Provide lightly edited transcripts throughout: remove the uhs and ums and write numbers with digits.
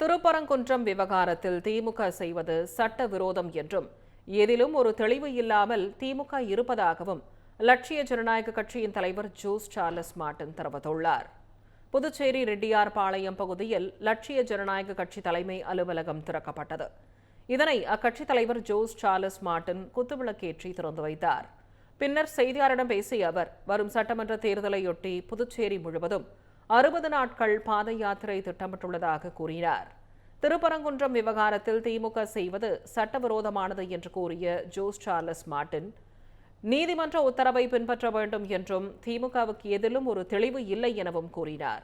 திருப்பரங்குன்றம் விவகாரத்தில் திமுக செய்வது சட்டவிரோதம் என்றும் எதிலும் ஒரு தெளிவு இல்லாமல் திமுக இருப்பதாகவும் லட்சிய ஜனநாயக கட்சியின் தலைவர் ஜோஸ் சார்லஸ் மார்ட்டின் தெரிவித்துள்ளார். புதுச்சேரி ரெட்டியார்பாளையம் பகுதியில் லட்சிய ஜனநாயக கட்சி தலைமை அலுவலகம் திறக்கப்பட்டது. இதனை அக்கட்சி தலைவர் ஜோஸ் சார்லஸ் மார்ட்டின் குத்துவிளக்கேற்றி திறந்து வைத்தார். பின்னர் செய்தியாளரிடம் பேசிய அவர், வரும் சட்டமன்ற தேர்தலையொட்டி புதுச்சேரி முழுவதும் 60 நாட்கள் பாத யாத்திரை திட்டமிட்டுள்ளதாக கூறினார். திருப்பரங்குன்றம் விவகாரத்தில் திமுக செய்வது சட்டவிரோதமானது என்று கூறிய ஜோஸ் சார்லஸ் மார்ட்டின், நீதிமன்ற உத்தரவை பின்பற்ற வேண்டும் என்றும் திமுகவுக்கு எதிலும் ஒரு தெளிவு இல்லை எனவும் கூறினார்.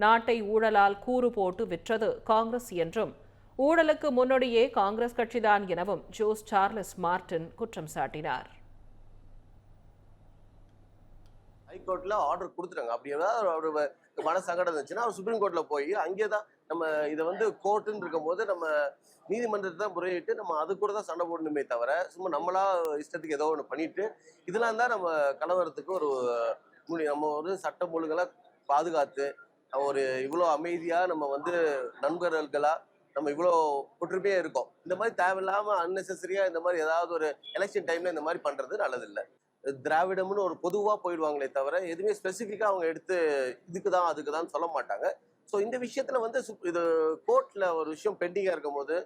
நாட்டை ஊழலால் கூறு போட்டு விற்றது காங்கிரஸ் என்றும் ஊழலுக்கு முன்னோடியே காங்கிரஸ் கட்சிதான் எனவும் ஜோஸ் சார்லஸ் மார்ட்டின் குற்றம் சாட்டினார். ஹைகோர்ட்ல ஆர்டர் கொடுத்துட்டாங்க. அப்படி ஏதாவது ஒரு மன சங்கடம் இருந்துச்சுன்னா அவர் சுப்ரீம் கோர்ட்ல போய் அங்கே தான் நம்ம இதை கோர்ட்டுன்னு இருக்கும் போது நம்ம நீதிமன்றத்தை தான் முறையிட்டு நம்ம அது கூட தான் சண்டை போடணுமே தவிர சும்மா நம்மளா இஷ்டத்துக்கு ஏதோ ஒன்று பண்ணிட்டு இதெல்லாம் தான் நம்ம கலவரத்துக்கு நம்ம ஒரு சட்டம் ஒழுங்கெல்லாம் பாதுகாத்து ஒரு இவ்வளோ அமைதியா நம்ம நண்பர்களா நம்ம இவ்வளோ ஒற்றுமையா இருக்கோம். இந்த மாதிரி தேவையில்லாம அன்னெசரியா இந்த மாதிரி ஏதாவது ஒரு எலெக்ஷன் டைம்ல இந்த மாதிரி பண்றது நல்லதில்லை. திராவிடம்னு ஒரு பொதுவாக போயிடுவாங்களே தவிர எதுவுமே ஸ்பெசிஃபிக்காக அவங்க எடுத்து இதுக்குதான் அதுக்குதான் சொல்ல மாட்டாங்க. ஸோ இந்த விஷயத்துல இது கோர்ட்ல ஒரு விஷயம் பெண்டிங்கா இருக்கும் போது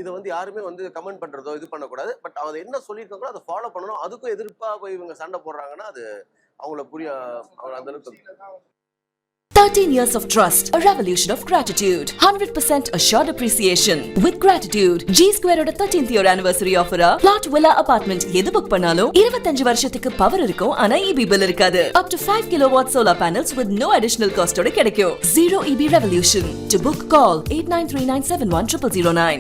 இதை யாருமே கமெண்ட் பண்றதோ இது பண்ணக்கூடாது. பட் அவங்க என்ன சொல்லியிருக்காங்களோ அதை ஃபாலோ பண்ணணும். அதுக்கும் எதிர்ப்பா போய் இவங்க சண்டை போடுறாங்கன்னா அது அவங்கள அவங்க அந்த அளவுக்கு 13 years of trust, a revolution of gratitude, 100% assured appreciation. With gratitude, G Square oda 13th year anniversary offer plot villa apartment எது புக் பண்ணாலும் 25 வருஷத்துக்கு பவர் இருக்கும். ஆனா EB bill இருக்காது. Up to 5 kilowatt solar panels with no additional cost ஓட கிடைக்கும். Zero EB revolution. To book, call 8939710009.